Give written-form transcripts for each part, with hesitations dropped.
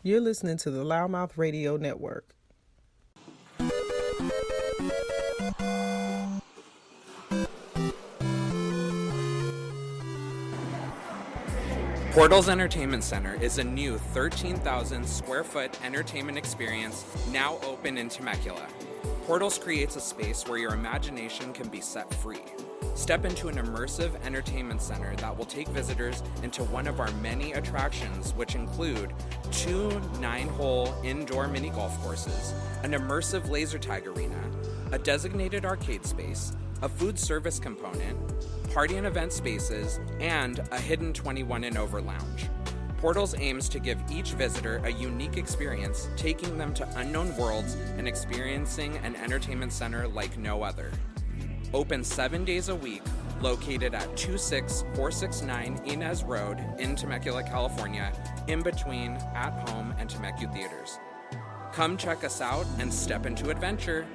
You're listening to the LouddMouth Radio Network. Portals Entertainment Center is a new 13,000 square foot entertainment experience now open in Temecula. Portals creates a space where your imagination can be set free. Step into an immersive entertainment center that will take visitors into one of our many attractions, which include 2 9-hole indoor mini golf courses, an immersive laser tag arena, a designated arcade space, a food service component, party and event spaces, and a hidden 21 and over lounge. Portals aims to give each visitor a unique experience, taking them to unknown worlds and experiencing an entertainment center like no other. Open 7 days a week, located at 26469 Inez Road in Temecula, California, in between At Home and Temecula Theaters. Come check us out and step into adventure.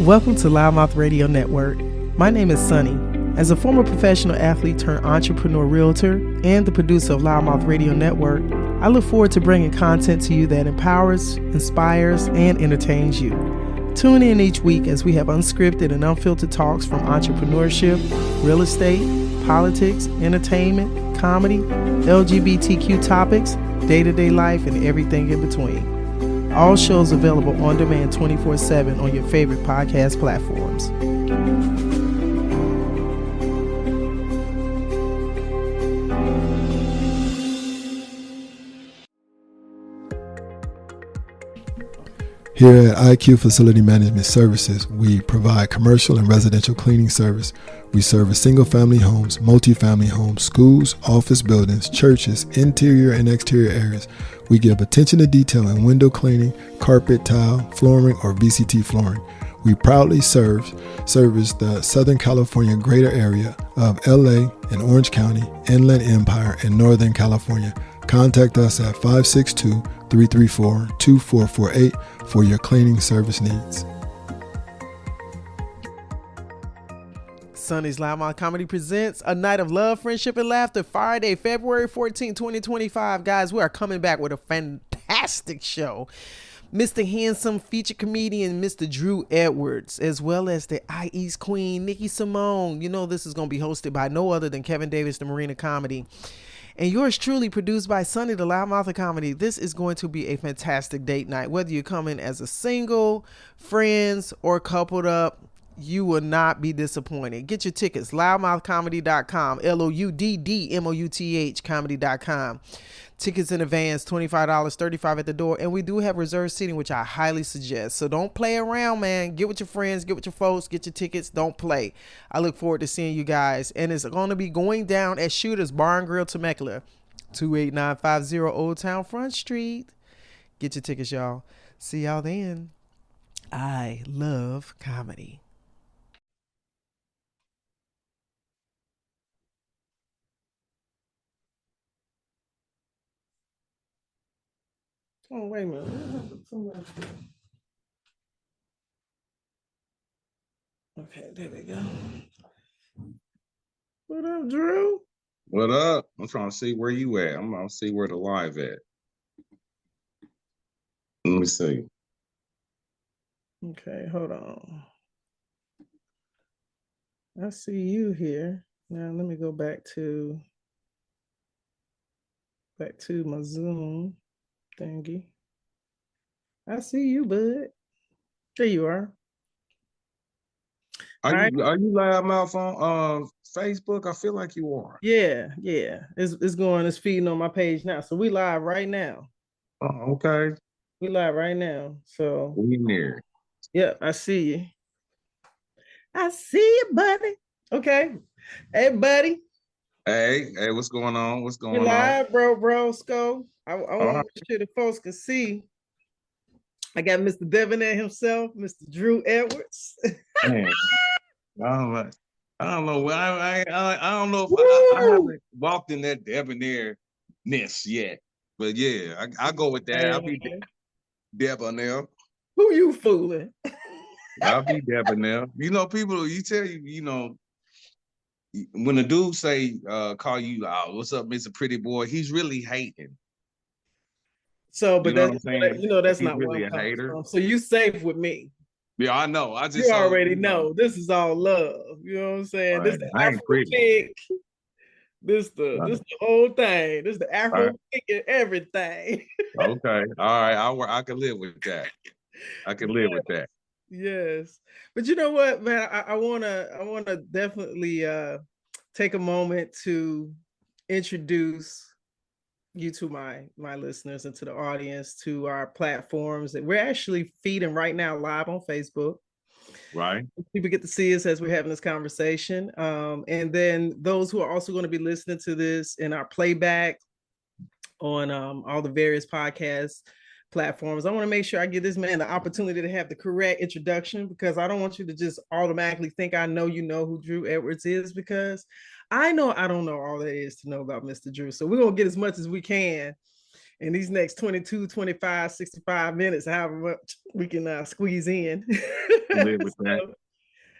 Welcome to LouddMouth Radio Network. My name is Sonny. As a former professional athlete turned entrepreneur realtor and the producer of LouddMouth Radio Network, I look forward to bringing content to you that empowers, inspires, and entertains you. Tune in each week as we have unscripted and unfiltered talks from entrepreneurship, real estate, politics, entertainment, comedy, LGBTQ topics, day-to-day life, and everything in between. All shows available on demand 24/7 on your favorite podcast platforms. Here at IQ Facility Management Services, we provide commercial and residential cleaning service. We service single-family homes, multi-family homes, schools, office buildings, churches, interior and exterior areas. We give attention to detail in window cleaning, carpet, tile, flooring, or VCT flooring. We proudly service the Southern California greater area of LA and Orange County, Inland Empire, and Northern California. Contact us at 562-334-2448 for your cleaning service needs. Sonny's LouddMouth Comedy presents A Night of Love, Friendship, and Laughter, Friday, February 14, 2025. Guys, we are coming back with a fantastic show. Mr. Handsome featured comedian Mr. Drew Edwards, as well as the IE's queen, Nikki Simone. You know this is going to be hosted by no other than Kevin Davis, the Marina Comedy. And yours truly, produced by Sonny, the LouddMouth Comedy. This is going to be a fantastic date night. Whether you're coming as a single, friends, or coupled up, you will not be disappointed. Get your tickets, LouddmouthComedy.com, LOUDDMOUTH comedy.com. Tickets in advance, $25, $35 at the door. And we do have reserved seating, which I highly suggest. So don't play around, man. Get with your friends, get with your folks, get your tickets. Don't play. I look forward to seeing you guys. And it's going to be going down at Shooter's Bar and Grill, Temecula, 28950 Old Town Front Street. Get your tickets, y'all. See y'all then. I love comedy. Oh, wait a minute. Okay, there we go. What up, Drew? What up? I'm trying to see where you at. I'm gonna see where the live at. Let me see. Okay, hold on. I see you here. Now let me go back to my Zoom thingy. I see you, bud. There you are. Are you LouddMouth on Facebook? I feel like you are. Yeah. It's feeding on my page now. So we live right now. Oh, okay. We live right now. So We in there. Yep, I see you. I see you, buddy. Okay. Hey, buddy. Hey, what's going on? What's going You on? live, bro, Sco. I want right. to make sure the folks can see. I got Mr. Debonair himself, Mr. Drew Edwards. Man, I don't know. I don't know if I haven't walked in that debonairness yet. But yeah, I go with that. I'll be debonair. Who you fooling? I'll be debonair. You know, people, you know, when a dude say, call you, what's up, Mr. Pretty Boy, he's really hating. So, but You know what that's, I'm saying? you know, that's He's not really where a I'm coming hater. from. So you safe with me. Yeah, I know. I just You already know this is all love. You know what I'm saying? Right. This the I ain't Afro pretty. pick. This the whole thing. This the Afro pick and everything. Okay. All right. I can live with that. I can live with that. Yes. But you know what, man? I wanna definitely take a moment to introduce you to my listeners and to the audience to our platforms that we're actually feeding right now live on Facebook. Right. People get to see us as we're having this conversation. And then those who are also going to be listening to this in our playback on all the various podcast platforms. I want to make sure I give this man the opportunity to have the correct introduction, because I don't want you to just automatically think I know you know who Drew Edwards is, because I know I don't know all there is to know about Mr. Drew. So we're going to get as much as we can in these next 22, 25, 65 minutes, however much we can squeeze in. Live with that.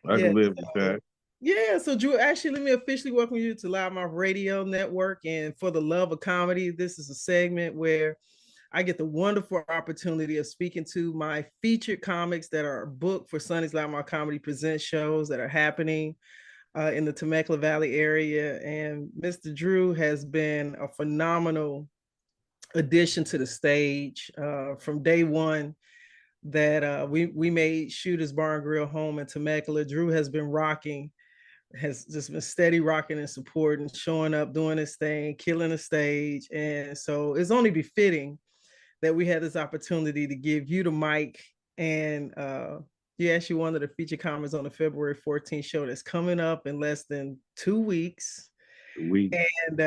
I can live with that. Yeah, so Drew, actually, let me officially welcome you to LouddMouth Radio Network. And for the love of comedy, this is a segment where I get the wonderful opportunity of speaking to my featured comics that are booked for Sonny's LouddMouth Comedy Presents shows that are happening in the Temecula Valley area. And Mr. Drew has been a phenomenal addition to the stage from day one that we made Shooter's Bar and Grill home in Temecula. Drew has been rocking, has just been steady rocking and supporting, showing up, doing his thing, killing the stage. And so it's only befitting that we had this opportunity to give you the mic. And you actually one of the featured comments on the February 14th show that's coming up in less than 2 weeks. And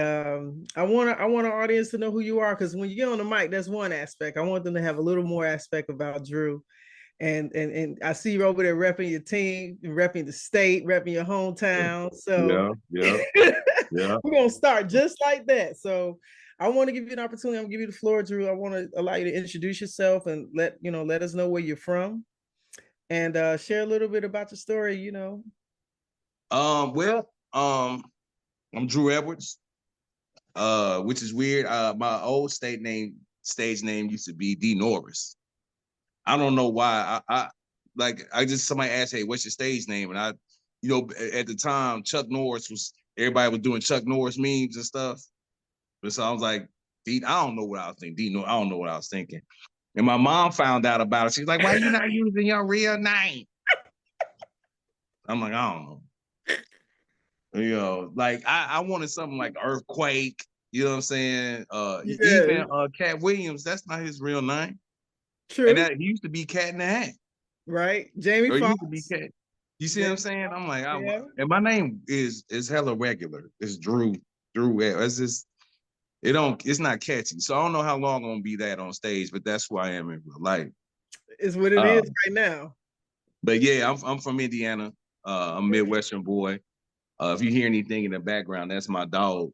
I want our audience to know who you are, because when you get on the mic, that's one aspect. I want them to have a little more aspect about Drew. And I see you over there repping your team, repping the state, repping your hometown. So yeah. We're gonna start just like that. So I want to give you an opportunity. I'm gonna give you the floor, Drew. I want to allow you to introduce yourself and let us know where you're from, and share a little bit about your story. I'm Drew Edwards, which is weird. My old stage name used to be D. Norris. I don't know why. Somebody asked, "Hey, what's your stage name?" And I, at the time, Chuck Norris everybody was doing Chuck Norris memes and stuff. But so I was like, I don't know what I was thinking. I don't know what I was thinking. And my mom found out about it. She's like, "Why are you not using your real name?" I'm like, I don't know. I wanted something like Earthquake. You know what I'm saying? Even Cat Williams, that's not his real name. True. And he used to be Cat in the Hat. Right. Jamie Foxx. Used to be Cat. You see what I'm saying? I'm like, and my name is hella regular. It's Drew. It's just, it's not catchy. So I don't know how long I'm gonna be that on stage, but that's who I am in real life. It's what it is right now. But yeah, I'm from Indiana. I'm a Midwestern boy. If you hear anything in the background, that's my dog.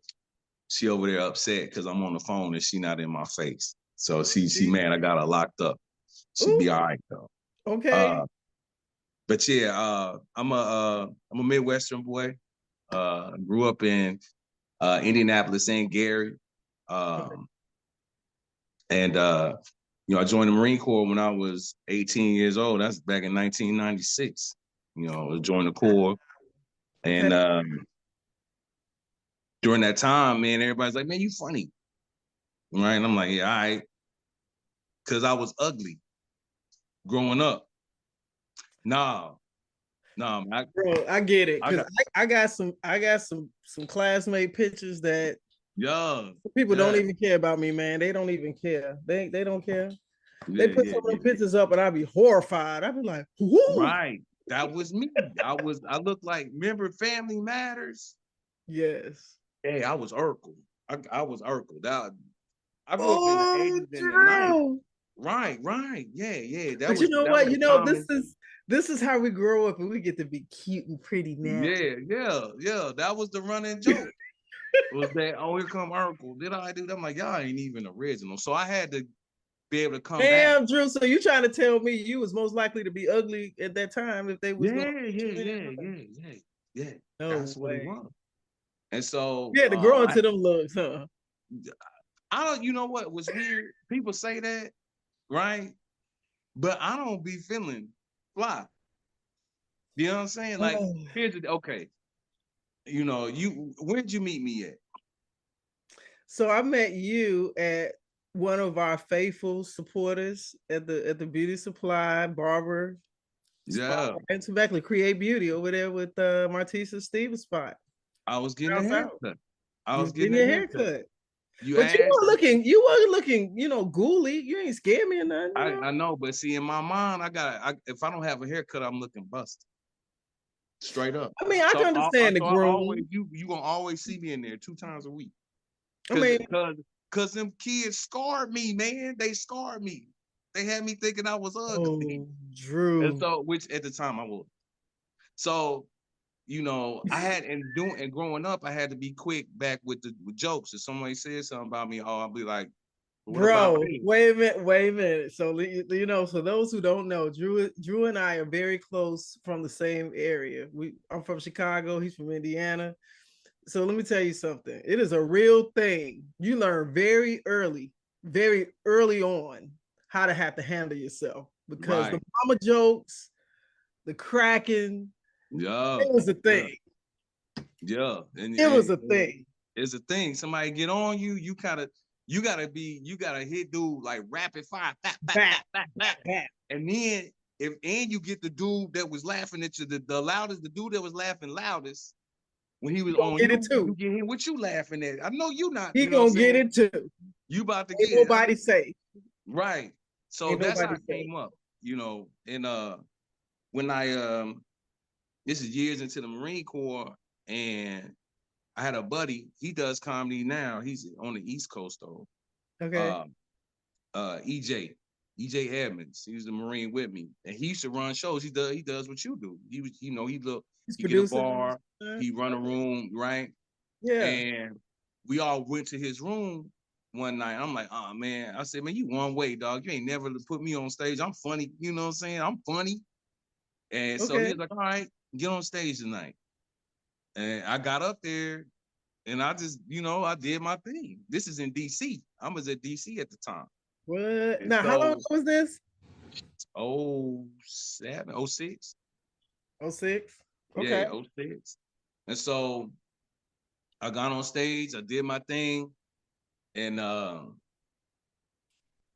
She over there upset because I'm on the phone and she not in my face. So she mad I got her locked up. She'll be all right though. Okay. But yeah, I'm a Midwestern boy. Grew up in Indianapolis and Gary. I joined the Marine Corps when I was 18 years old. That's back in 1996. I joined the Corps. And during that time, man, everybody's like, "Man, you funny." Right? And I'm like, "Yeah, all right." Because I was ugly growing up. Bro, I get it. Because I got some classmate pictures that people don't even care about me, man. They don't even care. They don't care. They put some of them pictures up and I'd be horrified. I'd be like, whoo! Right. That was me. I looked like, remember Family Matters? Yes. Hey, I was Urkel. I was Urkel. I grew up in the 80s and the 90s. Right. Yeah. But you know what? This is how we grow up and we get to be cute and pretty now. Yeah. That was the running joke. was that, oh, here come Urkel. Did I do that? I'm like, y'all ain't even original. So I had to be able to come back. Damn, Drew. So you trying to tell me you was most likely to be ugly at that time if they was Yeah. No That's what it way. was. And so You had to grow into them looks, huh? I don't, you know what was weird? People say that, right? But I don't be feeling fly. You know what I'm saying? Like, here's the, okay. You know, where'd you meet me at? So I met you at one of our faithful supporters at the beauty supply barber. Yeah. In Temecula, Create Beauty over there with Martisa Stevens spot. I was getting a haircut. I was getting a haircut. You but you weren't looking, you know, ghouly. You ain't scared me or nothing. I know, but see, in my mind, if I don't have a haircut, I'm looking busted. Straight up. I mean, I can understand the groom. You gonna always see me in there 2 times a week. I mean, because them kids scarred me, man. They scarred me. They had me thinking I was ugly. Oh, Drew. And so, which at the time I was. So, you know, I had and growing up, I had to be quick back with jokes. If somebody said something about me, I'll be like, bro, wait a minute. So you know, so those who don't know, Drew and I are very close from the same area. I'm from Chicago. He's from Indiana. So let me tell you something. It is a real thing. You learn very early on how to have to handle yourself because the mama jokes, the cracking, it was a thing. Yeah, it was a thing. It's a thing. Somebody get on you, you gotta hit dude like rapid fire, back. And then you get the dude that was laughing at you, the loudest, the dude that was laughing loudest. When he was on you, you get him. What you laughing at? I know you not. He gonna get it too. You about to get it. Nobody safe. Right. So that's how I came up. You know, and when I this is years into the Marine Corps, and I had a buddy. He does comedy now. He's on the East Coast though. Okay. EJ Edmonds. He was the Marine with me, and he used to run shows. He does what you do. He was, you know, he get a bar, he run a room, right? Yeah. And we all went to his room one night. I'm like, oh man. I said, man, you one way, dog. You ain't never put me on stage. I'm funny, you know what I'm saying? I'm funny. And so he was like, all right, get on stage tonight. And I got up there and I just, you know, I did my thing. This is in DC. I was at DC at the time. What? And now, how long ago was this? 07, 06. 06? Okay. Yeah, 06. And so I got on stage, I did my thing, and man,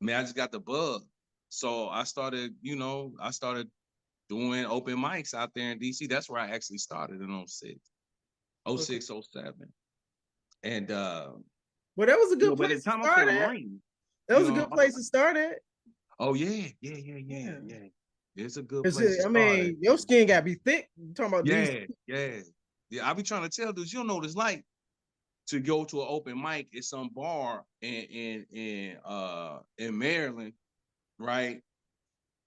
I just got the bug. So I started doing open mics out there in DC. That's where I actually started in 06, 07. And well, that was a good place to start at. That was a good place to start at. Oh yeah. It's a good place. I mean, your skin gotta be thick. You talking about yeah. I be trying to tell dudes, you don't know what it's like to go to an open mic at some bar in Maryland, right?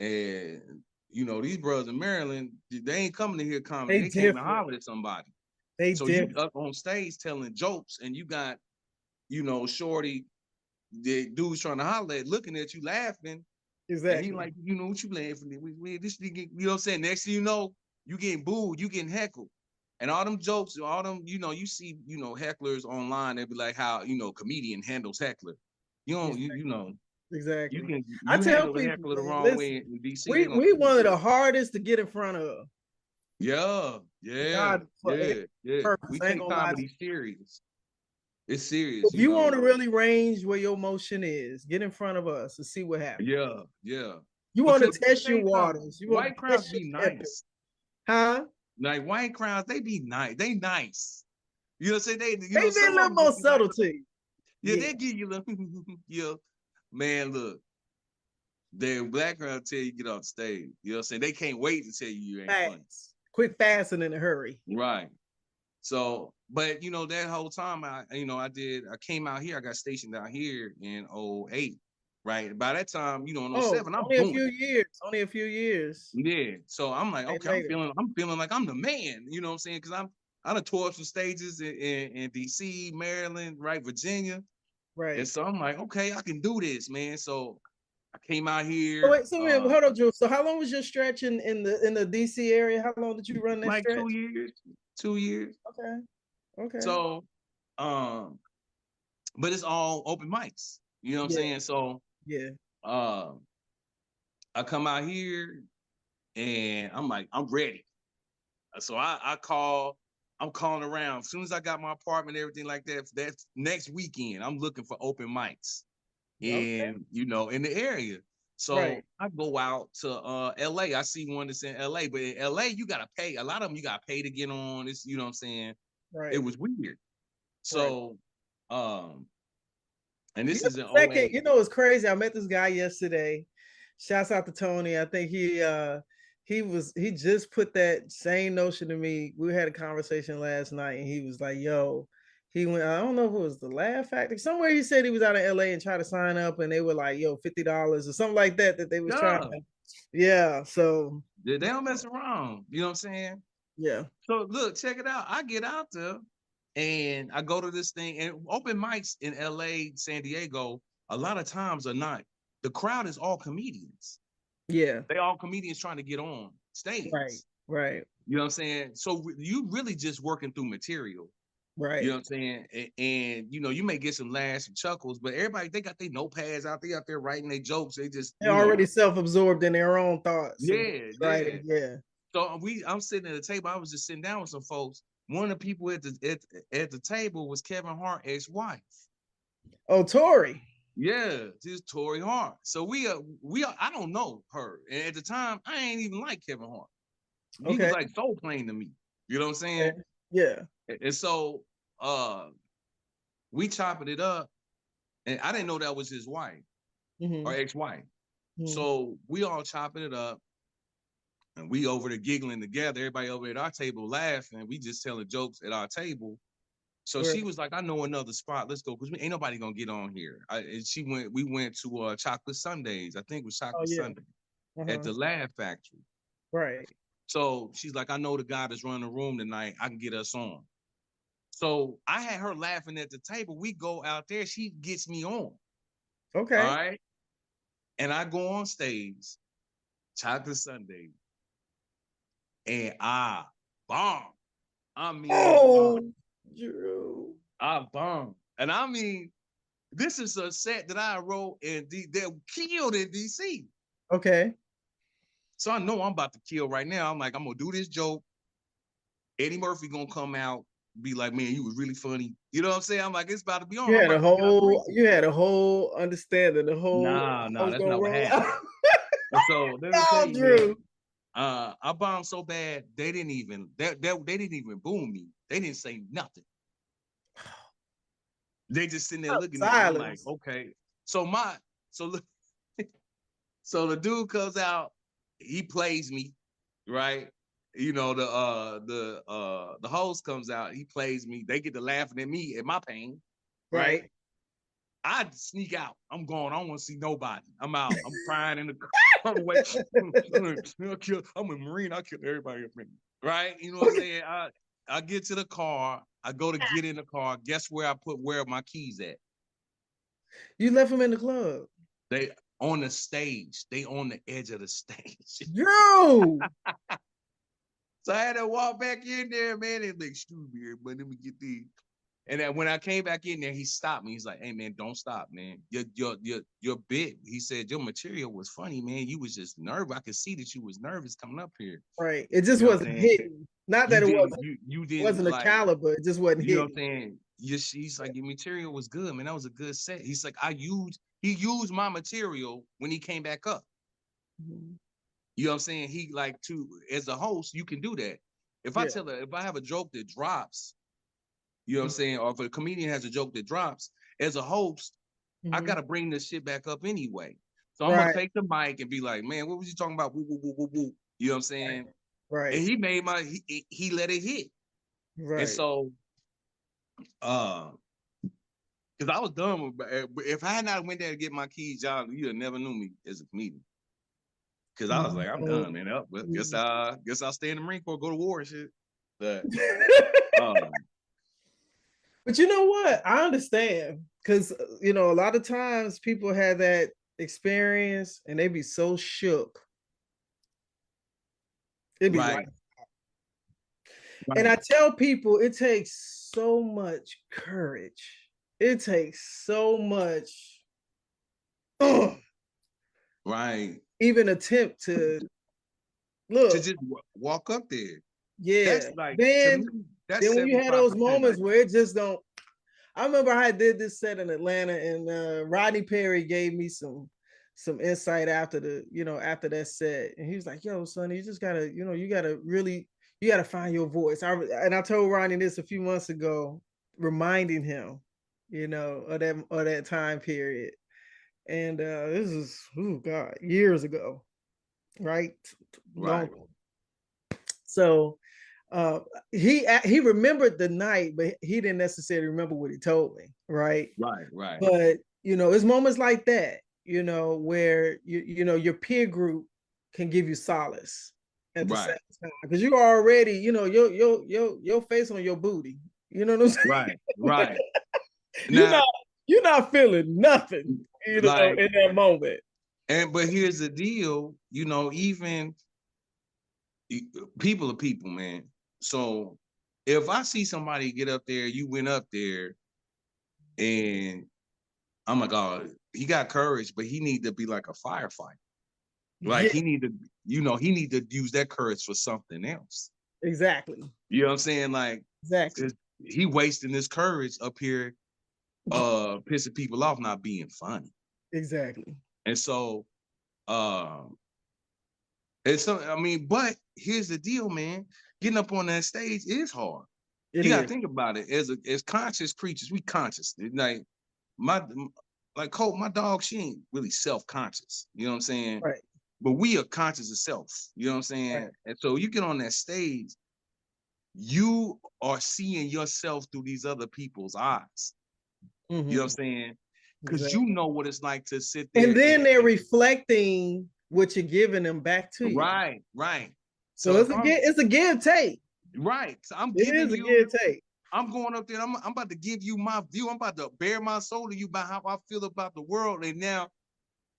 And you know, these brothers in Maryland, they ain't coming to hear comedy. They came to holler at somebody. You up on stage telling jokes, and you got, you know, shorty, the dudes trying to holler at, looking at you laughing. Exactly. And he like, you know what you laughing at? This nigga, you know what I'm saying? Next thing you know, you getting booed, you getting heckled. And all them jokes, all them, you know, you see, you know, hecklers online, they be like how, you know, comedian handles heckler. You don't, you know. Exactly. I tell people, heckler the wrong way in DC. We one of the hardest to get in front of. Yeah. We take comedy serious. It's serious. If you want to really range where your motion is, get in front of us and see what happens. Yeah. You want to test your waters. White crowds be nice. Huh? Like white crowds, they be nice. They nice. You know what I'm saying? They be a little more subtlety. Yeah, they give you a little, man, look. The black crowd tell you get off the stage. You know what I'm saying? They can't wait to tell you ain't funny. Quick, fast, and in a hurry. Right. So, but you know, that whole time I came out here, I got stationed out here in 08. Right. By that time, you know, in 07, I'm only a few years. Yeah. So I'm like, okay, I'm feeling like I'm the man, you know what I'm saying? Because done tore up some stages in DC, Maryland, right, Virginia. Right. And so I'm like, okay, I can do this, man. So I came out Oh, here. wait, so man, hold up, Drew. So how long was your stretch in the DC area? How long did you run that like stretch? 2 years. 2 years. Okay. Okay. So but it's all open mics. You know what I'm saying? So yeah. I come out here and I'm like, I'm ready. So I'm calling around. As soon as I got my apartment, everything like that, that's next weekend, I'm looking for open mics. And in the area. So I go out to LA. I see one that's in LA, but in LA, you gotta pay. A lot of them you gotta pay to get on. It's you know what I'm saying? Right. It was weird. So and this is an second, you know, it's crazy. I met this guy yesterday. Shouts out to Tony. I think he just put that same notion to me. We had a conversation last night and he was like, yo, he went, I don't know if it was the Laugh Factory. Somewhere he said he was out in LA and tried to sign up and they were like, yo, $50 or something like that they was trying to. Yeah. So they don't mess around. You know what I'm saying? Yeah. So look, check it out. I get out there and I go to this thing and open mics in LA, San Diego, a lot of times are not. The crowd is all comedians. Yeah. They all comedians trying to get on stage. Right. You know what I'm saying? So you really just working through material. Right. You know what I'm saying? And you may get some laughs and chuckles, but everybody, they got their notepads out there writing their jokes. They're already self-absorbed in their own thoughts. Yeah. So I'm sitting at a table. I was just sitting down with some folks. One of the people at the table was Kevin Hart's ex-wife. Oh, Tori. Yeah, this Tori Hart. So we are. I don't know her, and at the time, I ain't even like Kevin Hart. He was like soul playing to me. You know what I'm saying? Yeah. And so, we chopping it up, and I didn't know that was his wife or ex-wife. So we all chopping it up, and we over there giggling together. Everybody over at our table laughing. We just telling jokes at our table. So she was like, I know another spot. Let's go. Because ain't nobody going to get on here. We went to Chocolate Sundays. I think it was Chocolate Sunday at the Laugh Factory. Right. So she's like, I know the guy that's running the room tonight. I can get us on. So I had her laughing at the table. We go out there. She gets me on. Okay. All right. And I go on stage, Chocolate Sunday. And I bomb. I mean, Drew. I bombed. And I mean, this is a set that I wrote and they're killed in DC. Okay. So I know I'm about to kill right now. I'm like, I'm gonna do this joke. Eddie Murphy gonna come out, be like, man, you was really funny. You know what I'm saying? I'm like, it's about to be on. You had a whole understanding, the whole Nah, that's not what happened. So let me tell you, Drew. I bombed so bad they didn't even boo me. They didn't say nothing. They just sitting there looking at me like, okay. So the dude comes out, he plays me, right? The host comes out, he plays me. They get to laughing at me at my pain, right? I sneak out. I'm going. I don't want to see nobody. I'm out. I'm crying in the car. I'm a Marine. I kill everybody up in me, right? You know what I'm saying? I get to the car. I go to get in the car. Guess where where my keys at? You left them in the club. They on the stage. They on the edge of the stage. Drew! So I had to walk back in there, man. They like, excuse me, but let me get these. And then when I came back in there, he stopped me. He's like, hey, man, don't stop, man. You're big. He said, your material was funny, man. You was just nervous. I could see that you was nervous coming up here. Right. It just wasn't hitting. Not that it wasn't a caliber. It just wasn't hitting. You know what I'm saying? He's like, your material was good, man. That was a good set. He's like, he used my material when he came back up. Mm-hmm. You know what I'm saying? He as a host, you can do that. If I have a joke that drops, you know what I'm saying? Or if a comedian has a joke that drops, as a host, I got to bring this shit back up anyway. So I'm going to take the mic and be like, man, what was you talking about? Woo, woo, woo, woo, woo. You know what I'm saying? Right. And he made he let it hit. Right. And so, because I was done with, if I had not went there to get my keys, y'all, you'd have never knew me as a comedian. Because I was like, I'm done, man. Guess I'll stay in the Marine Corps, go to war and shit. But but you know what? I understand because a lot of times people have that experience and they be so shook. It'd be right. And I tell people it takes so much courage. It takes so much right. Even attempt to look. To just walk up there. Yeah. That's like then that's when you had 75% those moments like, where it just don't. I remember I did this set in Atlanta and Rodney Perry gave me some insight after after that set. And he was like, yo, Sonny, you just gotta, you gotta find your voice. I told Rodney this a few months ago, reminding him, of that time period. And this is years ago, right? right. So he remembered the night, but he didn't necessarily remember what he told me, right? Right. But it's moments like that, where your peer group can give you solace at the same time, because you already, your face on your booty. You know what I'm saying? Right. You're not feeling nothing, in that moment. But here's the deal, even people are people, man. So if I see somebody get up there, you went up there, and oh my God, he got courage, but he need to be like a firefighter. Like he need to use that courage for something else. Exactly. You know what I'm saying? Like exactly. He wasting his courage up here, pissing people off, not being funny. Exactly. And so, but here's the deal, man. Getting up on that stage is hard. You gotta think about it. As conscious creatures, we conscious. Like Colt, my dog, she ain't really self-conscious. You know what I'm saying? Right. But we are conscious of self. You know what I'm saying? Right. And so you get on that stage, you are seeing yourself through these other people's eyes. Mm-hmm. You know what I'm saying? Because you know what it's like to sit there. And then they're reflecting what you're giving them back to you. Right. So it's a give take. Right. So I'm giving you a give take. I'm going up there. I'm about to give you my view. I'm about to bare my soul to you about how I feel about the world. And now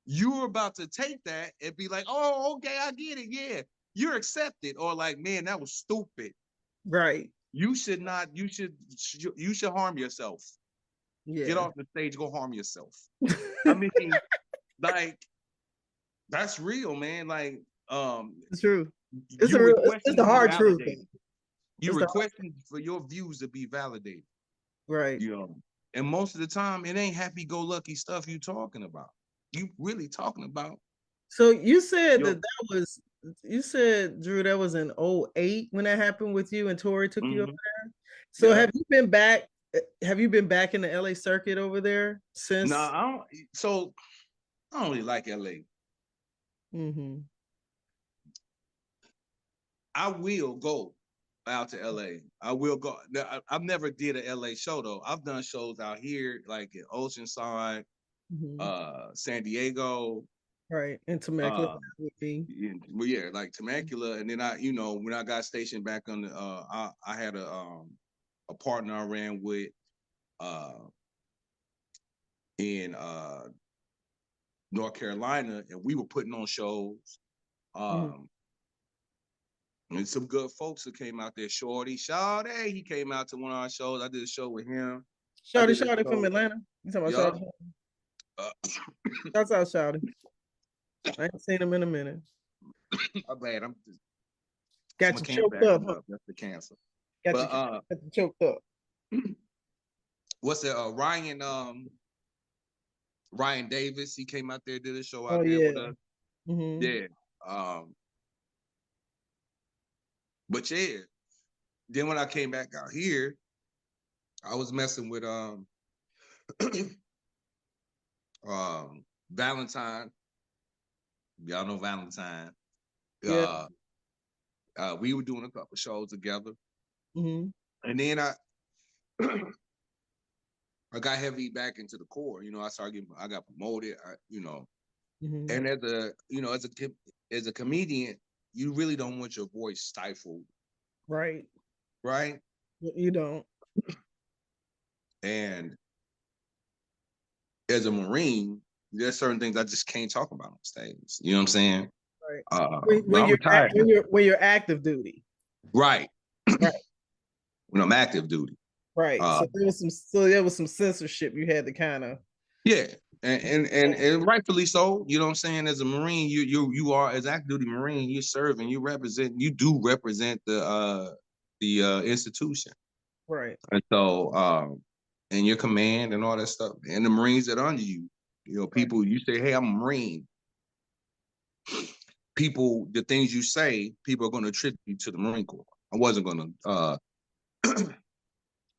you're about to take that and be like, oh, okay, I get it. Yeah, you're accepted. Or like, man, that was stupid. Right. You should not. You should harm yourself. Yeah. Get off the stage. Go harm yourself. I mean, like, that's real, man. Like, it's true. It's the hard truth. You're requesting for your views to be validated. Right. And most of the time, it ain't happy-go-lucky stuff you talking about. You really talking about. So you said you said, Drew, that was in 2008 when that happened with you and Tori took you up there. So have you been back? Have you been back in the LA circuit over there since? No, I don't. So I don't really like LA. Mm-hmm. I will go out to LA. I will go. I've never did an LA show though. I've done shows out here, like in Oceanside, San Diego, right, in Temecula. Like Temecula, and then when I got stationed back on the, I had a partner I ran with, in North Carolina, and we were putting on shows. And some good folks who came out there. Shorty, he came out to one of our shows. I did a show with him. Shorty from Atlanta. You talking about Shorty? That's out, Shorty. I ain't seen him in a minute. I'm bad. I'm just got you choked up. Huh? That's the cancer. Got you choked up. What's it? Ryan Davis. He came out there, did a show out there with us. Mm-hmm. Yeah. But yeah, then when I came back out here, I was messing with Valentine. Y'all know Valentine. Yeah. We were doing a couple shows together. Mm-hmm. And then I got heavy back into the core. I got promoted. Mm-hmm. And as a comedian, you really don't want your voice stifled. Right. right? You don't. And as a Marine, there's certain things I just can't talk about on stage. You know what I'm saying? Right. But I'm retired. When you're active duty. Right. Right. When I'm active duty. Right. So there was some censorship you had to kind of. Yeah. And rightfully so. You know what I'm saying? As a Marine, you are, as active duty Marine, you serve and you do represent the institution. Right. And so and your command and all that stuff. And the Marines that are under you, people, you say, hey, I'm a Marine. People, the things you say, people are going to attribute to the Marine Corps. I wasn't going to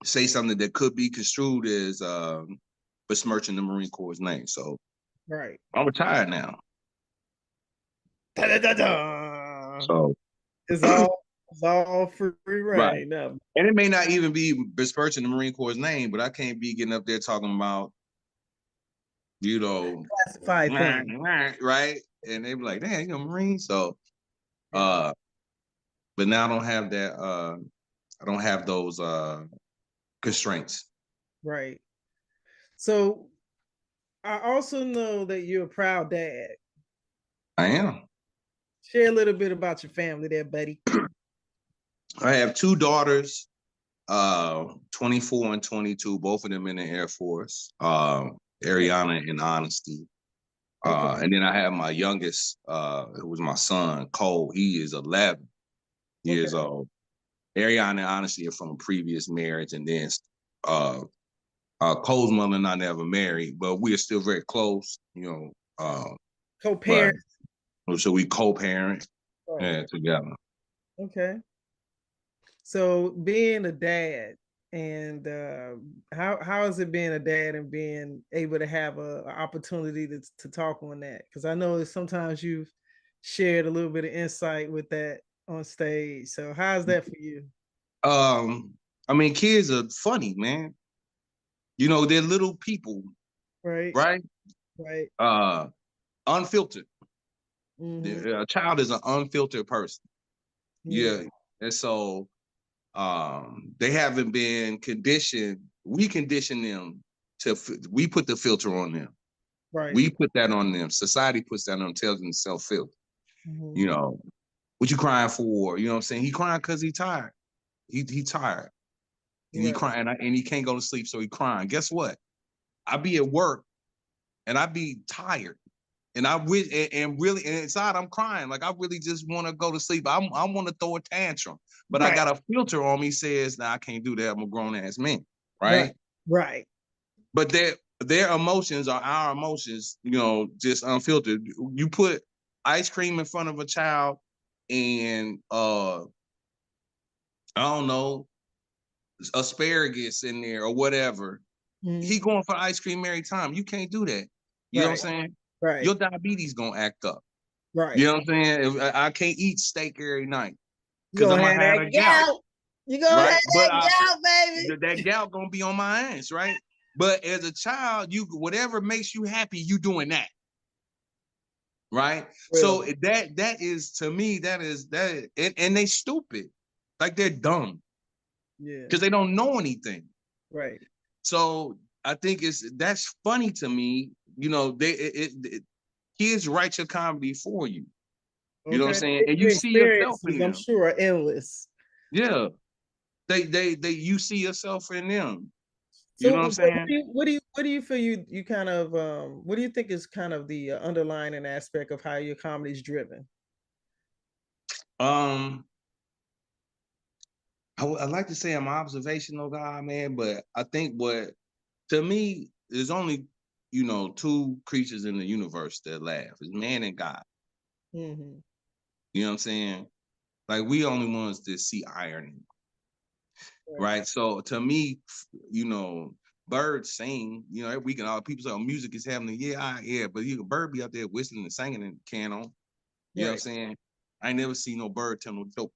say something that could be construed as besmirching the Marine Corps' name. So right. I'm retired now. Da-da-da-da. So it's all free reign. Right. And it may not even be besmirching the Marine Corps' name, but I can't be getting up there talking about, classified thing. Right? And they be like, damn, you're a Marine. So but now I don't have that I don't have those constraints. Right. So I also know that you're a proud dad. I am. Share a little bit about your family there, buddy. I have two daughters, 24 and 22, both of them in the Air Force, Ariana and Honesty. Okay. And then I have my youngest, who was my son, Cole. He is 11 years old. Ariana and Honesty are from a previous marriage. And then Cole's mother and I never married, but we are still very close, co-parent. So we co-parent together. Okay. So being a dad, and how has it being a dad and being able to have an opportunity to talk on that? Because I know that sometimes you've shared a little bit of insight with that on stage. So how's that for you? I mean, kids are funny, man. They're little people, right? Unfiltered. Mm-hmm. A child is an unfiltered person. Yeah. And so they haven't been conditioned. We condition them we put the filter on them. Right. We put that on them. Society puts that on them, tells them self-filter. Mm-hmm. What you crying for? You know what I'm saying? He crying because he tired. He tired. And he crying and he can't go to sleep, so he crying. Guess what? I be at work and I be tired. And I wish, and really, and inside I'm crying. Like I really just want to go to sleep. I want to throw a tantrum, but I got a filter on me says, "Nah, I can't do that. I'm a grown ass man." Right. But their emotions are our emotions. Just unfiltered. You put ice cream in front of a child, and I don't know, asparagus in there or whatever. Mm-hmm. He going for ice cream every time. You can't do that. You know what I'm saying? Right. Your diabetes gonna act up. Right. You know what I'm saying? If I can't eat steak every night because I'm gonna have a gout. You gonna have that gout, baby. That gout gonna be on my ass, right? But as a child, whatever makes you happy, you doing that. Right? Really? So that is, to me, that and they stupid. Like they're dumb. Yeah. Because they don't know anything. Right. So I think that's funny to me. Kids write your comedy for you. You know what I'm saying? And you see yourself in them. I'm sure are endless. Yeah. You see yourself in them. You know what I'm saying? What do you feel you kind of what do you think is kind of the underlying aspect of how your comedy is driven? I'd like to say I'm an observational guy, man, but I think to me, there's only two creatures in the universe that laugh. It's man and God. Mm-hmm. You know what I'm saying? Like we only ones that see irony. Right. So to me, birds sing, we can all people say, oh, music is happening. Yeah, but a bird be out there whistling and singing and can on. You know what I'm saying? I ain't never seen no bird tell no joke.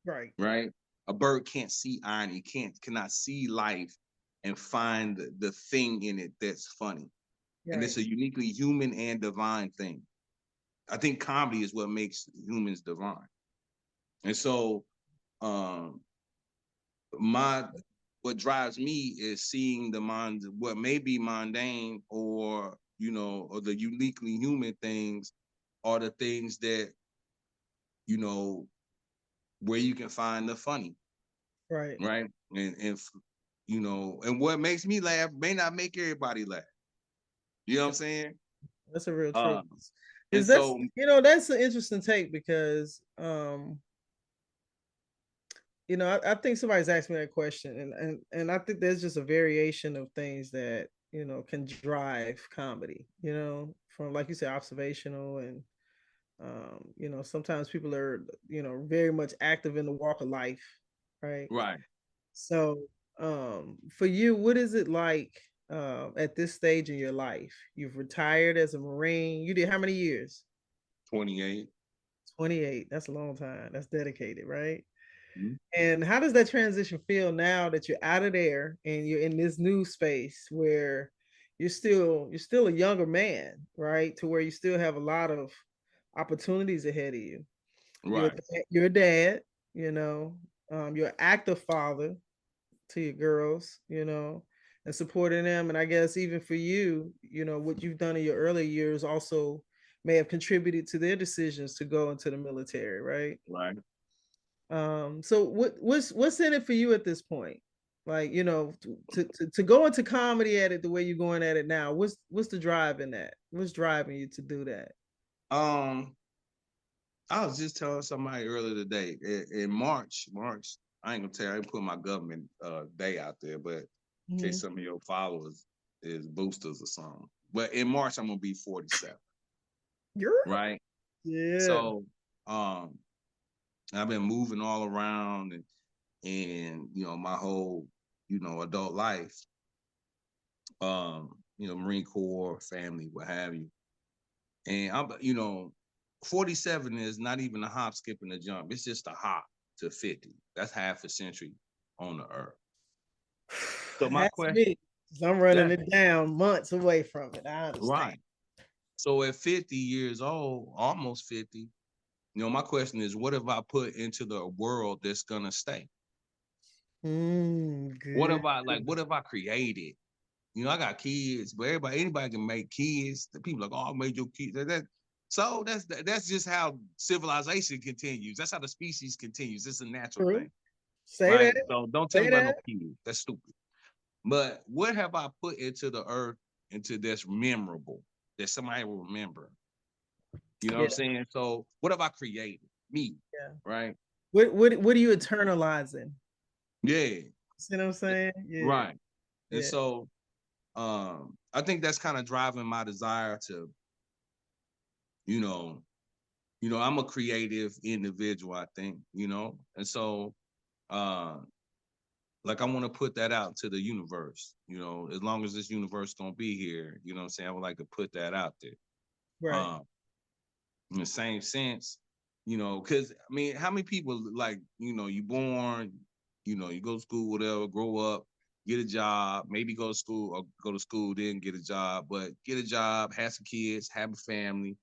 Right. Right. A bird can't see irony, cannot see life and find the thing in it that's funny. Right. And it's a uniquely human and divine thing. I think comedy is what makes humans divine. And so what drives me is seeing what may be mundane or or the uniquely human things are the things that where you can find the funny, Right. and and what makes me laugh may not make everybody laugh. You know what I'm saying? That's a real truth. And Is that's so that's an interesting take because I think somebody's asked me that question, and I think there's just a variation of things that can drive comedy. From, like you said, observational, and sometimes people are very much active in the walk of life, right? right. So, for you, what is it like at this stage in your life? You've retired as a Marine. You did how many years? 28. 28. That's a long time. That's dedicated, right? Mm-hmm. And how does that transition feel now that you're out of there and you're in this new space where you're still a younger man, right? To where you still have a lot of opportunities ahead of you. Right. You're a dad, you're an active father to your girls, and supporting them. And I guess even for you, what you've done in your early years also may have contributed to their decisions to go into the military, right? Right. So what's in it for you at this point? Like, to go into comedy at it the way you're going at it now, what's the drive in that? What's driving you to do that? I was just telling somebody earlier today in March, I ain't gonna tell you, I ain't put my government day out there, but in case some of your followers is boosters or something. But in March, I'm gonna be 47. You're right. Yeah. So I've been moving all around and my whole adult life. Marine Corps, family, what have you. And I'm 47 is not even a hop, skip, and a jump. It's just a hop to 50. That's half a century on the earth. So my question, I'm running it down months away from it. I understand. Right. So at 50 years old, almost 50, my question is, what have I put into the world that's gonna stay? What have I created? I got kids, but anybody can make kids. The people like, oh, I made your kids. So that's just how civilization continues. That's how the species continues. It's a natural thing. Say that. So don't tell me about no kids. That's stupid. But what have I put into the earth that's memorable, that somebody will remember? You know what I'm saying? So what have I created? Me. Yeah. Right. What are you eternalizing? Yeah. See what I'm saying? Yeah. Right. And so I think that's kind of driving my desire to, I'm a creative individual, I think, and so like I want to put that out to the universe, as long as this universe gonna be here, what I'm saying? I would like to put that out there. Right. In the same sense, because I mean, how many people you born, you go to school, whatever, grow up, get a job, maybe go to school, then get a job, but get a job, have some kids, have a family,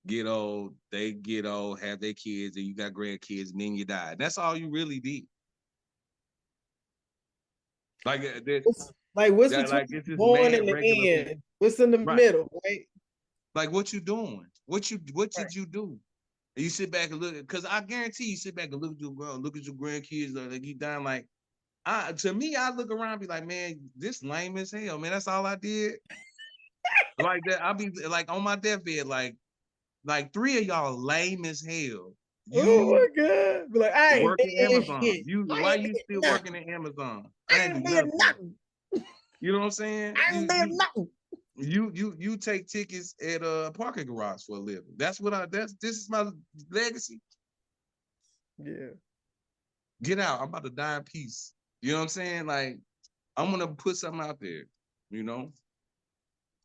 get old, they get old, have their kids, and you got grandkids, and then you die. That's all you really did. What's between born and the end? Thing. What's in the middle, right? Like, what you doing? What did you do? And you sit back and look, because I guarantee you sit back and look at your grandkids, like you dying. Like, to me, I look around and be like, man, this lame as hell, man. That's all I did. Like that, I'll be like on my deathbed, like 3 of y'all lame as hell. Oh my God! Be like, I work at Amazon. Shit. Why you still working at Amazon? I ain't do nothing. You know what I'm saying? I ain't doing nothing. You take tickets at a parking garage for a living. This is my legacy. Yeah. Get out. I'm about to die in peace. You know what I'm saying? Like, I'm gonna put something out there,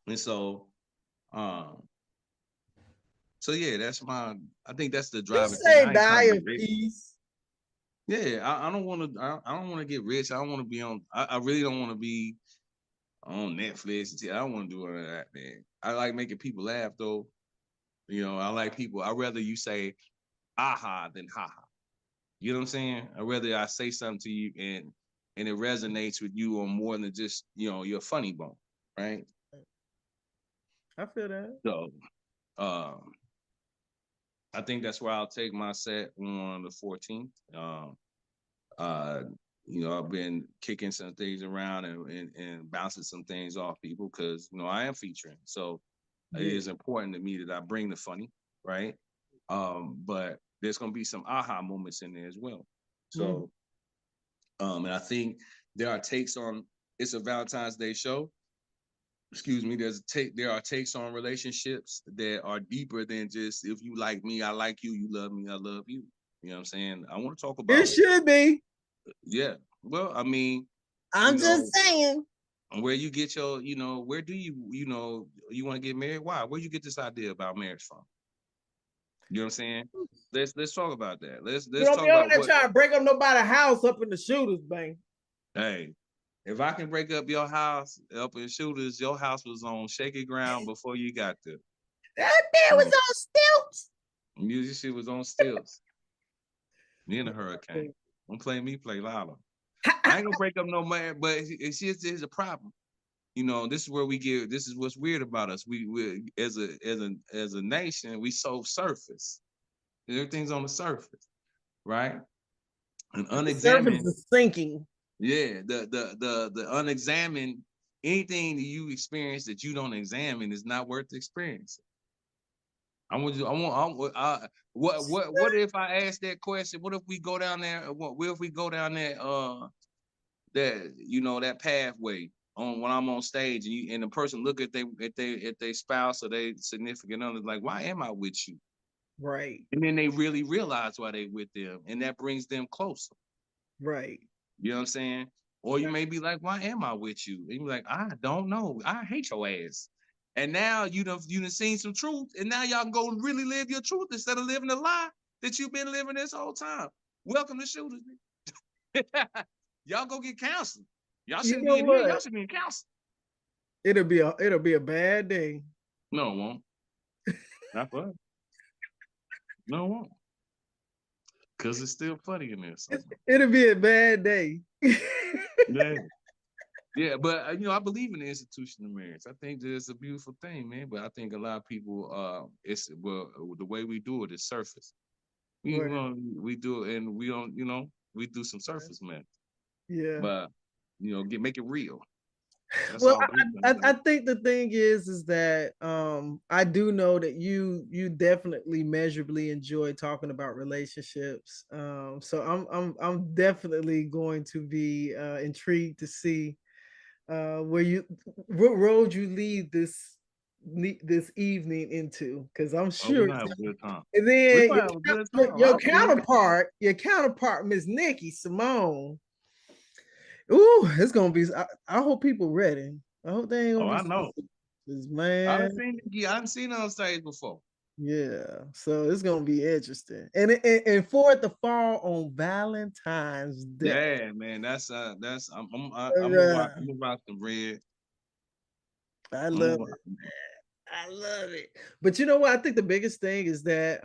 And so yeah, I think that's the driving thing. You say die in peace. Yeah, I don't want to. I don't want to get rich. I don't want to be on. I really don't want to be on Netflix. I don't want to do any of that, man. I like making people laugh, though. I like people. I'd rather you say aha than haha. You know what I'm saying? Or whether I say something to you and it resonates with you on more than just, your funny bone, right? I feel that. So I think that's where I'll take my set on the 14th. I've been kicking some things around and bouncing some things off people because I am featuring. So it is important to me that I bring the funny, right? But there's gonna be some aha moments in there as well. So and I think there are takes on it's a Valentine's Day show. Excuse me, there are takes on relationships that are deeper than just if you like me, I like you, you love me, I love you. You know what I'm saying? I want to talk about it should be. Yeah. Well, I mean, I'm just saying. Where you get your, where do you want to get married? Why? Where you get this idea about marriage from? You know what I'm saying? Let's talk about that. Let's talk about what trying to break up nobody's house up in the shooters, bang. Hey, if I can break up your house up in shooters, your house was on shaky ground before you got there. That man was on stilts. Music shit was on stilts. Me and a hurricane. Don't play me, play louder. I ain't gonna break up no man, but it's a problem. This is where this is what's weird about us. We as a nation, we so surface. Everything's on the surface, right? And unexamined. The surface is sinking. Yeah, the unexamined, anything that you experience that you don't examine is not worth experiencing. What if I ask that question? What if we go down there? What if we go down there? That pathway on when I'm on stage and the person look at they spouse or they significant other, like, why am I with you? Right. And then they really realize why they with them, and that brings them closer. Right. You know what I'm saying? Or you may be like, why am I with you? And you're like, I don't know. I hate your ass. And now you done seen some truth, and now y'all can go really live your truth instead of living the lie that you've been living this whole time. Welcome to Shooters. Y'all go get counseling. Y'all shouldn't be in here. Y'all should be in counseling. It'll be a bad day. No, it won't. Not fun. No, it won't. Because it's still funny in there. It'll be a bad day. Yeah, but I believe in the institution of marriage. I think that it's a beautiful thing, man. But I think a lot of people, the way we do it is surface. We do it, and we don't, we do some surface, man. Yeah. But make it real. That's well, I think the thing is that I do know that you definitely measurably enjoy talking about relationships. So I'm definitely going to be intrigued to see what road you lead this evening into, because I'm sure. We're gonna have a good time. And then your counterpart, Miss Nikki Simone. Ooh, it's gonna be. I hope people ready. I hope they ain't gonna be. I know. Man, I haven't seen her on stage before. Yeah, so it's gonna be interesting, and for it to fall on Valentine's Day. Yeah, man, I'm gonna rock the red. I love it. I love it. But you know what? I think the biggest thing is that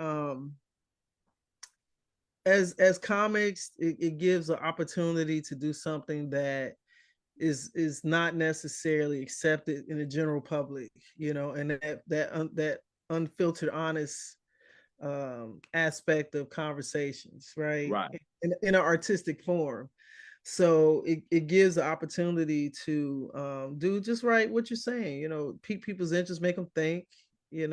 as comics, it gives an opportunity to do something that is not necessarily accepted in the general public, and that unfiltered, honest aspect of conversations, right? In an artistic form. So it gives the opportunity to do just right what you're saying, pique people's interest, make them think, Yeah,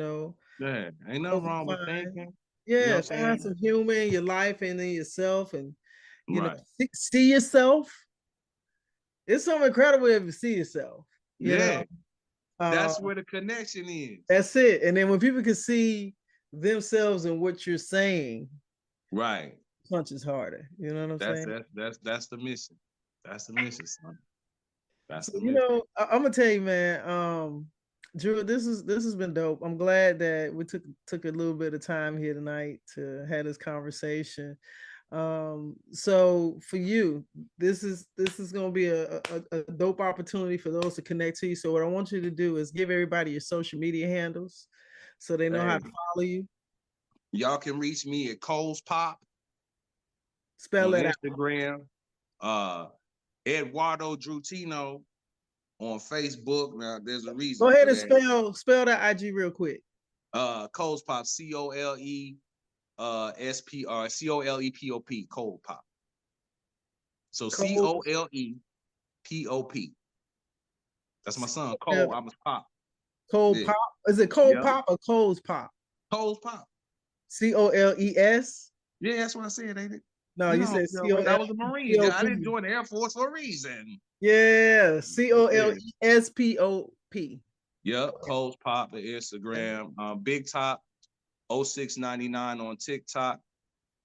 ain't nothing wrong with thinking. Yeah, find some humor in your life and in yourself, and see yourself. It's so incredible if you see yourself. You know? That's where the connection is. That's it. And then when people can see themselves in what you're saying, right, punches harder. You know what I'm saying? That's the mission. That's the mission, son. That's the mission. I'm gonna tell you, man. Drew, this has been dope. I'm glad that we took a little bit of time here tonight to have this conversation. So for you, this is going to be a dope opportunity for those to connect to you. So what I want you to do is give everybody your social media handles so they know how to follow you. Y'all can reach me at Cole's Pop Spell on it out. Instagram. Eduardo Drutino on Facebook. Now there's a reason. Go ahead for and that. spell that IG real quick. Coles Pop, COLESPOP, Cold Pop. So COLEPOP. That's my son, Cole. I'm his pop. Cold Yeah. Pop. Is it Cold Yep. Pop or Coles Pop? Coles Pop. COLES? Yeah, that's what I said, ain't it? No, you said COLES. I was a Marine. Yeah, I didn't join the Air Force for a reason. Yeah, COLESPOP. Yep, Coles Pop, the Instagram. Big Top 0699 on TikTok.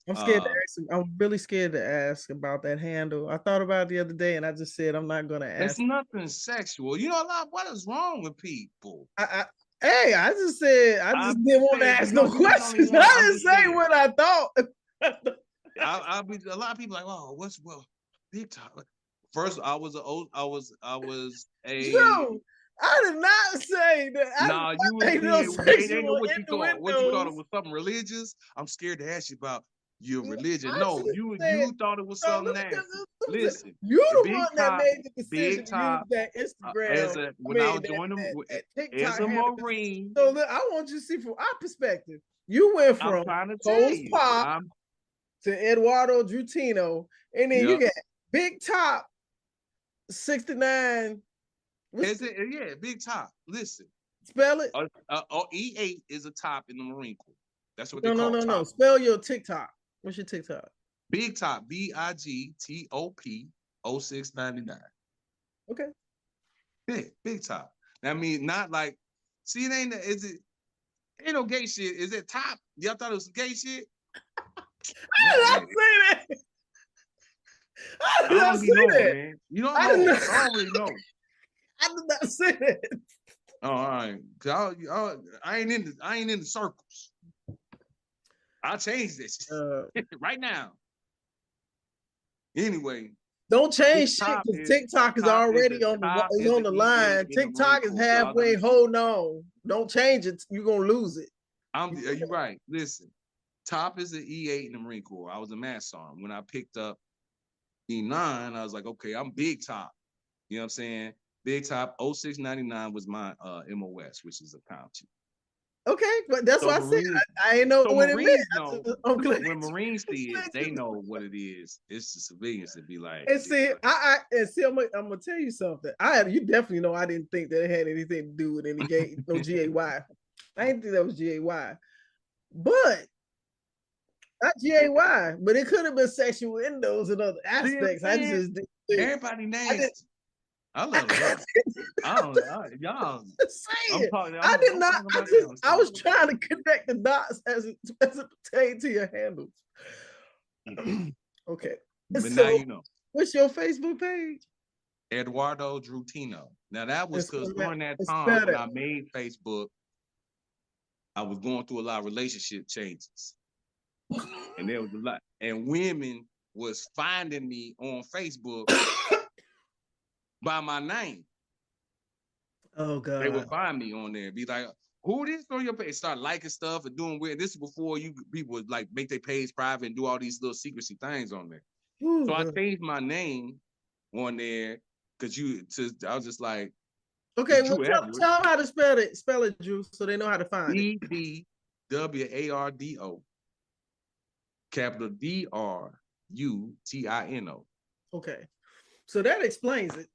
I'm scared to ask. I'm really scared to ask about that handle. I thought about it the other day, and I just said I'm not gonna ask. It's nothing sexual. You know, what is wrong with people? I just said I just didn't want to ask no questions. I didn't say what I thought. I'll be a lot of people like, oh, Big Top. First, I was True. I did not say that. Nah, you ain't know what you thought. What you thought it was something religious? I'm scared to ask you about your religion. No, you thought it was something nasty. Listen, you the one that made the decision to use that Instagram. When I was joining as a Marine. So look, I want you to see from our perspective. You went from Coles Pop to Eduardo Drutino, and then you got Big Top 69. Yeah, Big Top. Listen. Spell it. E8 is a top in the Marine Corps. That's what they call it. No. Spell your TikTok. What's your TikTok? Big Top, BIGTOP 0699. Okay. Yeah, Big Top. I mean, not like, see, ain't no gay shit. Is it top? Y'all thought it was some gay shit? I did not say that. I did not say that. Man. You don't know. I already know. I did not say that. Oh, all right. Cause I ain't in the circles. I'll change this right now. Anyway, don't change shit because TikTok is already on the line. TikTok is halfway holding on. Don't change it. You're gonna lose it. You're right. Listen, top is an E8 in the Marine Corps. I was a mass sergeant. When I picked up E9, I was like, okay, I'm Big Top. You know what I'm saying? Big Top 0699 was my MOS, which is a county. Okay, but that's what I said. I ain't know what it meant. When Marines see it, they know what it is. It's the civilians that be like. And see, I'm gonna tell you something. You definitely know I didn't think that it had anything to do with any gay, no GAY. I didn't think that was GAY, but not GAY. But it could have been sexual innuendos and other aspects. I just didn't. Everybody nasty. I love it. I was trying to connect the dots as it pertains to your handles. Okay. But so, now you know. What's your Facebook page? Eduardo Drutino. Now that was because during that time when I made Facebook, I was going through a lot of relationship changes. And there was a lot. And women was finding me on Facebook by my name. Oh God. They would find me on there, be like, who this on your page? Start liking stuff and doing weird. This is before people would like make their page private and do all these little secrecy things on there. Ooh, so I changed my name on there because I was just like, okay, well, tell them how to spell it, Drew, so they know how to find it. EDWARDO, capital DRUTINO. Okay. So that explains it,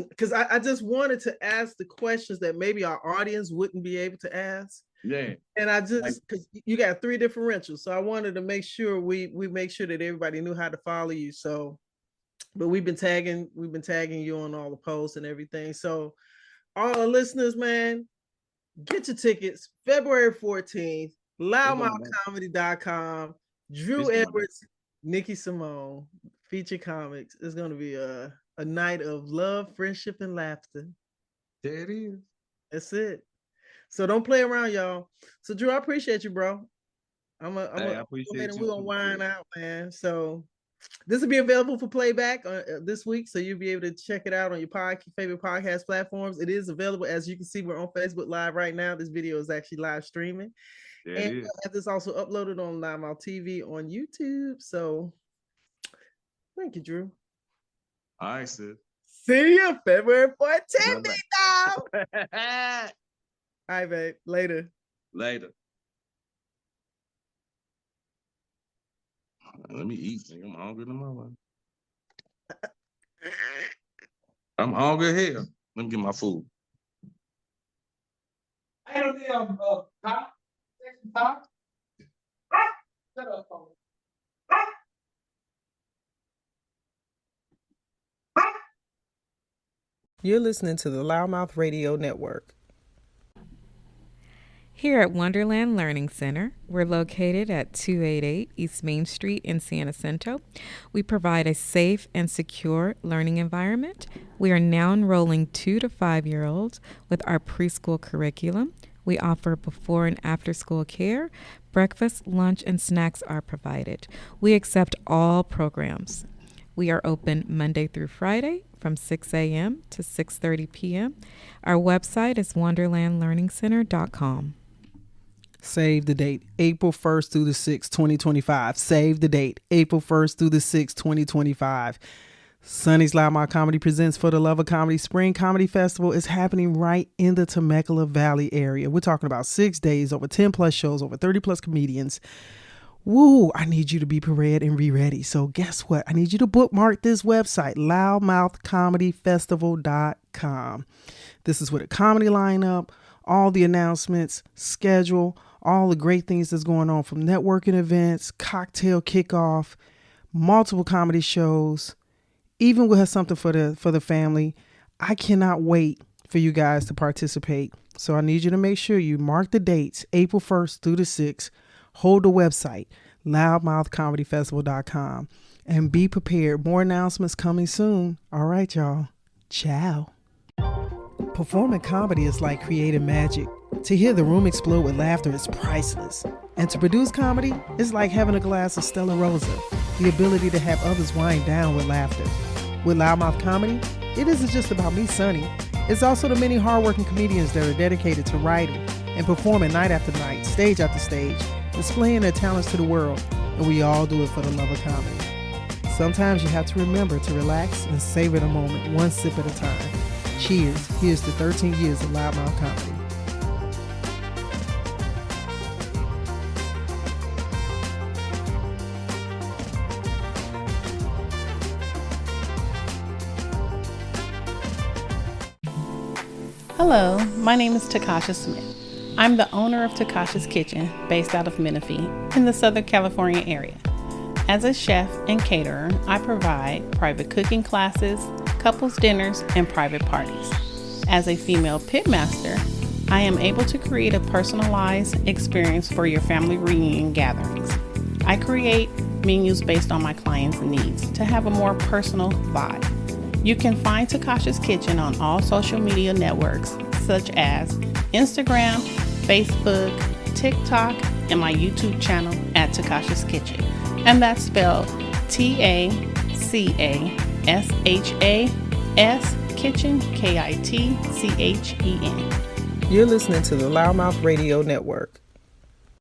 because I just wanted to ask the questions that maybe our audience wouldn't be able to ask. Yeah. And because you got 3 differentials, so I wanted to make sure we make sure that everybody knew how to follow you. So, but we've been tagging you on all the posts and everything. So, all the listeners, man, get your tickets February 14th. LouddMouthComedy.com. Drew Edwards, Nikki Simone, feature comics. It's going to be a night of love, friendship, and laughter. There it is. That's it. So don't play around, y'all. So Drew, I appreciate you, bro. I appreciate you. We're gonna wind out, man. So this will be available for playback this week, so you'll be able to check it out on your favorite podcast platforms. It is available, as you can see. We're on Facebook Live right now. This video is actually live streaming, and this also uploaded on LouddMouth TV on YouTube. So Thank you, Drew. All right, sis. See you February 14th, Bye-bye. dog. All right, babe. Later. Later. Let me eat. Nigga. I'm hungry in my life. I'm hungry here. Let me get my food. I don't damn top. Top. Shut up, phone. You're listening to the LouddMouth Radio Network. Here at Wonderland Learning Center, we're located at 288 East Main Street in San Jacinto. We provide a safe and secure learning environment. We are now enrolling 2 to 5-year-olds with our preschool curriculum. We offer before and after school care. Breakfast, lunch, and snacks are provided. We accept all programs. We are open Monday through Friday from 6 a.m. to 6:30 p.m. Our website is wonderlandlearningcenter.com. Save the date, April 1st through the 6th, 2025. Save the date, April 1st through the 6th, 2025. Sonny's LouddMouth Comedy presents For the Love of Comedy Spring Comedy Festival is happening right in the Temecula Valley area. We're talking about 6 days, over 10 plus shows, over 30 plus comedians. Woo, I need you to be prepared and be ready. So guess what? I need you to bookmark this website, LouddMouthComedyFestival.com. This is with a comedy lineup, all the announcements, schedule, all the great things that's going on from networking events, cocktail kickoff, multiple comedy shows. Even we'll have something for the family. I cannot wait for you guys to participate. So I need you to make sure you mark the dates, April 1st through the 6th. Hold the website, LouddMouthComedyFestival.com, and be prepared. More announcements coming soon. All right, y'all. Ciao. Performing comedy is like creating magic. To hear the room explode with laughter is priceless. And to produce comedy is like having a glass of Stella Rosa, the ability to have others wind down with laughter. With LouddMouth Comedy, it isn't just about me, Sonny. It's also the many hardworking comedians that are dedicated to writing and performing night after night, stage after stage, displaying their talents to the world, and we all do it for the love of comedy. Sometimes you have to remember to relax and savor the moment, one sip at a time. Cheers. Here's to 13 years of LouddMouth Comedy. Hello, my name is Takasha Smith. I'm the owner of Takasha's Kitchen, based out of Menifee, in the Southern California area. As a chef and caterer, I provide private cooking classes, couples dinners, and private parties. As a female pitmaster, I am able to create a personalized experience for your family reunion gatherings. I create menus based on my clients' needs to have a more personal vibe. You can find Takasha's Kitchen on all social media networks such as Instagram, Facebook, TikTok, and my YouTube channel at Takasha's Kitchen. And that's spelled TACASHAS Kitchen, KITCHEN. You're listening to the LouddMouth Radio Network.